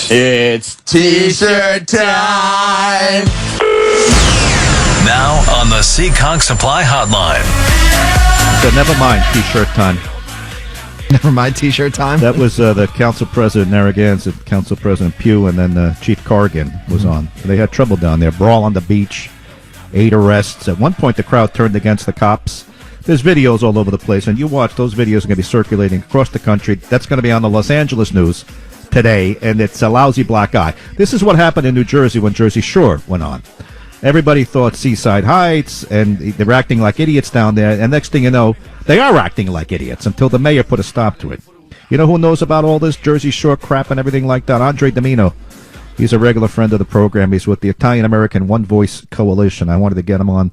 It's T-shirt time! Now on the Seekonk Supply Hotline. So never mind T-shirt time. Never mind T-shirt time? That was the Council President Narraganset, Council President Pugh, and then Chief Corrigan was on. They had trouble down there. Brawl on the beach, 8 arrests. At one point, the crowd turned against the cops. There's videos all over the place, and you watch, those videos are going to be circulating across the country. That's going to be on the Los Angeles news today, and it's a lousy black eye. This is what happened in New Jersey when Jersey Shore went on. Everybody thought Seaside Heights, and they were acting like idiots down there, and next thing you know, they are acting like idiots until the mayor put a stop to it. You know who knows about all this Jersey Shore crap and everything like that? Andre DiMino. He's a regular friend of the program. He's with the Italian-American One Voice Coalition. I wanted to get him on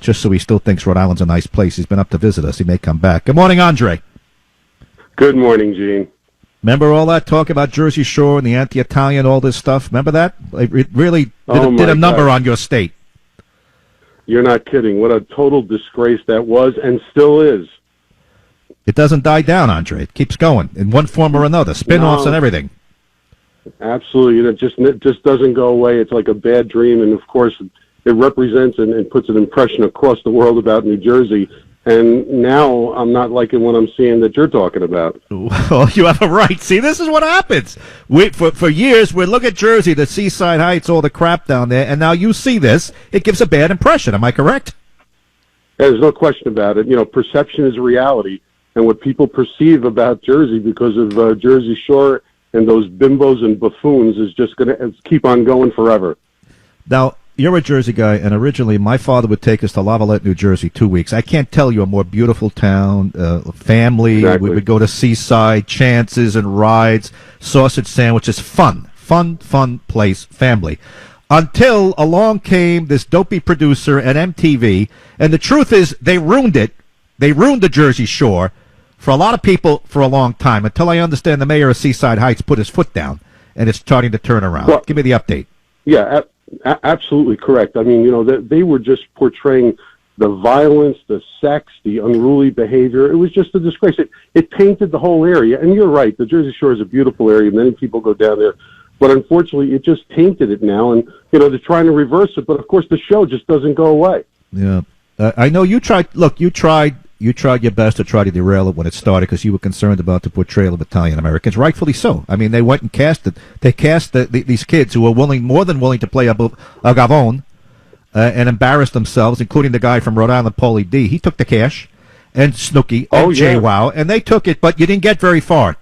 just so he still thinks Rhode Island's a nice place. He's been up to visit us. He may come back. Good morning, Andre. Good morning, Gene. Remember all that talk about Jersey Shore and the anti-Italian, all this stuff? Remember that? It really did a number on your state. You're not kidding. What a total disgrace that was and still is. It doesn't die down, Andre. It keeps going in one form or another. Spin-offs and everything. Absolutely. It just doesn't go away. It's like a bad dream. And, of course, it represents and puts an impression across the world about New Jersey. And now I'm not liking what I'm seeing that you're talking about. Well, you have a right. See, this is what happens. For years, we look at Jersey, the Seaside Heights, all the crap down there, and now you see this. It gives a bad impression. Am I correct? There's no question about it. You know, perception is reality. And what people perceive about Jersey because of Jersey Shore and those bimbos and buffoons is just going to keep on going forever. Now, you're a Jersey guy, and originally my father would take us to Lavallette, New Jersey, 2 weeks. I can't tell you a more beautiful town, family. Exactly. We would go to Seaside, chances and rides, sausage sandwiches, fun place, family. Until along came this dopey producer at MTV, and the truth is they ruined it. They ruined the Jersey Shore for a lot of people for a long time, until I understand the mayor of Seaside Heights put his foot down, and it's starting to turn around. Well, give me the update. Yeah, absolutely correct. I mean, you know, they were just portraying the violence, the sex, the unruly behavior. It was just a disgrace. It tainted the whole area. And you're right, the Jersey Shore is a beautiful area. Many people go down there. But unfortunately, it just tainted it now. And, you know, they're trying to reverse it. But, of course, the show just doesn't go away. Yeah. I know you tried. Look, you tried your best to try to derail it when it started because you were concerned about the portrayal of Italian Americans, rightfully so. I mean, they went and cast it. They cast these kids who were more than willing to play a Gavone and embarrass themselves, including the guy from Rhode Island, Paulie D. He took the cash, and Snooky, and JWoww, and they took it, but you didn't get very far.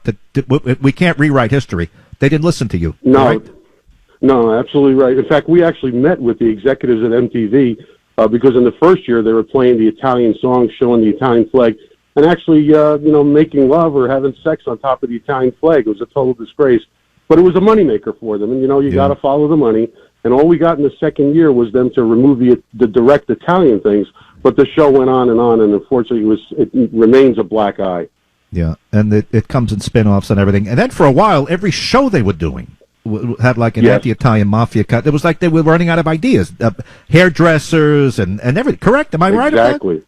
We can't rewrite history. They didn't listen to you. No, right? No, absolutely right. In fact, we actually met with the executives at MTV because in the first year they were playing the Italian songs, showing the Italian flag, and actually, making love or having sex on top of the Italian flag. It was a total disgrace. But it was a moneymaker for them, and, you got to follow the money. And all we got in the second year was them to remove the direct Italian things. But the show went on, and unfortunately, it remains a black eye. Yeah, and it comes in spin-offs and everything. And then for a while, every show they were doing had like an anti-Italian mafia cut. It was like they were running out of ideas. Hairdressers and everything. Correct? Am I right about that? Exactly.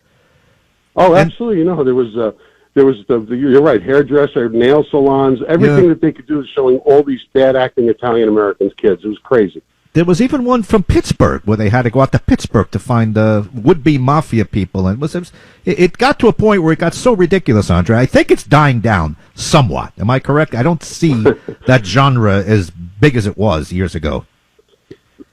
Oh, absolutely. There was you're right, hairdresser, nail salons, everything that they could do is showing all these bad acting Italian Americans kids. It was crazy. There was even one from Pittsburgh where they had to go out to Pittsburgh to find would-be mafia people, and it got to a point where it got so ridiculous, Andre. I think it's dying down somewhat. Am I correct? I don't see that genre as big as it was years ago.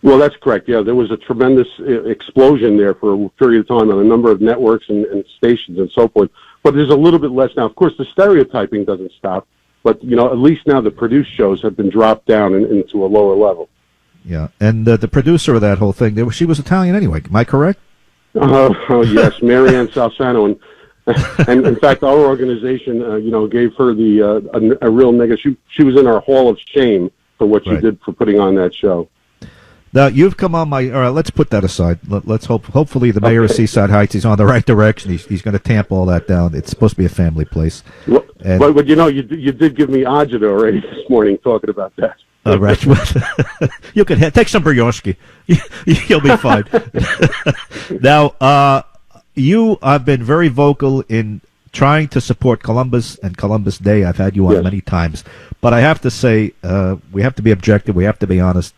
Well, that's correct. Yeah, there was a tremendous explosion there for a period of time on a number of networks and stations and so forth. But there's a little bit less now. Of course, the stereotyping doesn't stop, but at least now the produced shows have been dropped down into a lower level. Yeah, and the producer of that whole thing, she was Italian anyway. Am I correct? Oh yes, Marianne Salsano, and in fact, our organization, gave her a real negative. She was in our Hall of Shame for what she did for putting on that show. Now you've come on my. All right, let's put that aside. Let's hope. Hopefully, the mayor of Seaside Heights, he's on the right direction. He's going to tamp all that down. It's supposed to be a family place. Well, but you did give me agita already this morning talking about that. All right. You can take some Brioski. You'll be fine. Now, you have been very vocal in trying to support Columbus and Columbus Day. I've had you on many times, but I have to say we have to be objective. We have to be honest.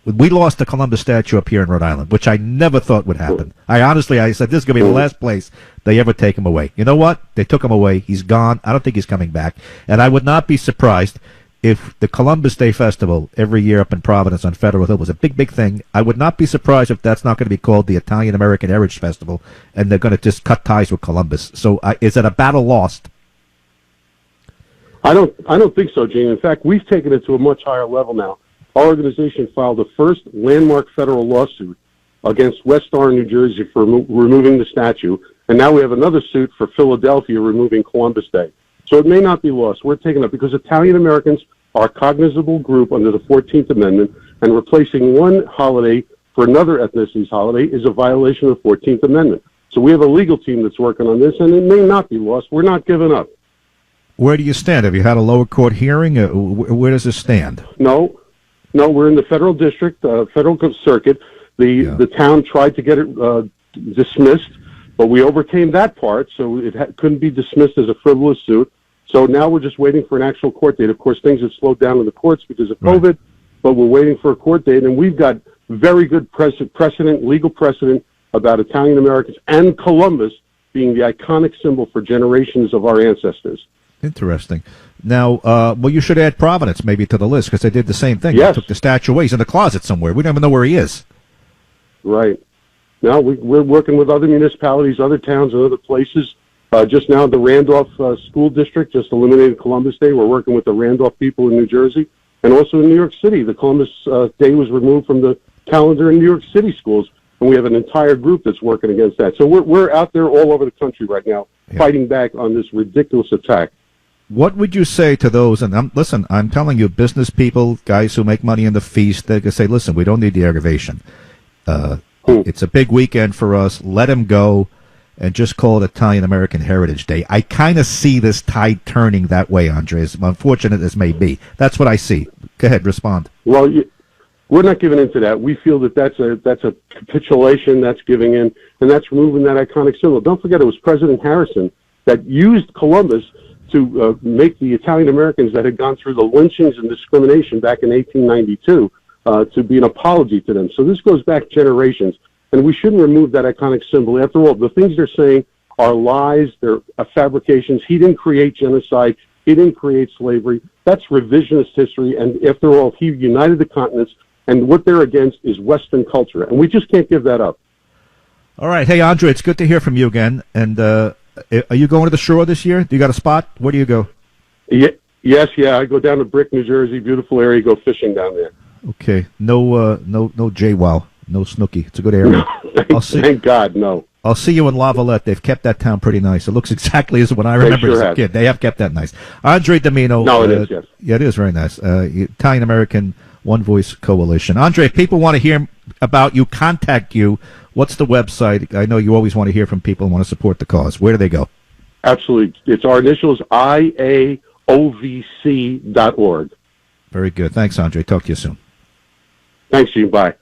We lost the Columbus statue up here in Rhode Island, which I never thought would happen. I said this is going to be the last place they ever take him away. You know what? They took him away. He's gone. I don't think he's coming back, and I would not be surprised if the Columbus Day Festival every year up in Providence on Federal Hill was a big, big thing. I would not be surprised if that's not going to be called the Italian American Heritage Festival, and they're going to just cut ties with Columbus. So is it a battle lost? I don't think so, Gene. In fact, we've taken it to a much higher level now. Our organization filed the first landmark federal lawsuit against West Orange, New Jersey for removing the statue, and now we have another suit for Philadelphia removing Columbus Day. So it may not be lost. We're taking it because Italian Americans are a cognizable group under the 14th Amendment, and replacing one holiday for another ethnicity's holiday is a violation of the 14th Amendment. So we have a legal team that's working on this, and it may not be lost. We're not giving up. Where do you stand? Have you had a lower court hearing? Where does this stand? No, we're in the federal district, federal circuit. The town tried to get it dismissed, but we overcame that part, so it couldn't be dismissed as a frivolous suit. So now we're just waiting for an actual court date. Of course, things have slowed down in the courts because of COVID, but we're waiting for a court date, and we've got very good legal precedent about Italian Americans and Columbus being the iconic symbol for generations of our ancestors. Interesting. Now, you should add Providence maybe to the list because they did the same thing. Yes. They took the statue away. He's in the closet somewhere. We don't even know where he is. Right. Now we're working with other municipalities, other towns, and other places. Just now, the Randolph School District just eliminated Columbus Day. We're working with the Randolph people in New Jersey, and also in New York City. The Columbus Day was removed from the calendar in New York City schools, and we have an entire group that's working against that. So we're out there all over the country right now, fighting back on this ridiculous attack. What would you say to those? And listen, I'm telling you, business people, guys who make money in the feast, they can say, listen, we don't need the aggravation. It's a big weekend for us. Let him go and just call it Italian American Heritage Day. I kind of see this tide turning that way, Andre, as unfortunate as may be. That's what I see. Go ahead, respond. Well, we're not giving into that. We feel that that's a capitulation, that's giving in, and that's removing that iconic symbol. Don't forget, it was President Harrison that used Columbus to make the Italian Americans that had gone through the lynchings and discrimination back in 1892 to be an apology to them. So this goes back generations, and we shouldn't remove that iconic symbol. After all, the things they're saying are lies, they're fabrications. He didn't create genocide. He didn't create slavery. That's revisionist history, and after all, he united the continents, and what they're against is Western culture, and we just can't give that up. All right. Hey, Andre, it's good to hear from you again, and are you going to the shore this year? Do you got a spot? Where do you go? Yes, I go down to Brick, New Jersey. Beautiful area. Go fishing down there. Okay. No JWoww. No Snooki. It's a good area. Thank God, no. I'll see you in Lavalette. They've kept that town pretty nice. It looks exactly as when I remember as a kid. They have kept that nice. Andre DiMino. No, it is, yes. Yeah, it is very nice. Italian American One Voice Coalition. Andre, if people want to hear about you, contact you, what's the website? I know you always want to hear from people and want to support the cause. Where do they go? Absolutely. It's our initials, IAOVC.org. Very good. Thanks, Andre. Talk to you soon. Thanks, Gene. Bye.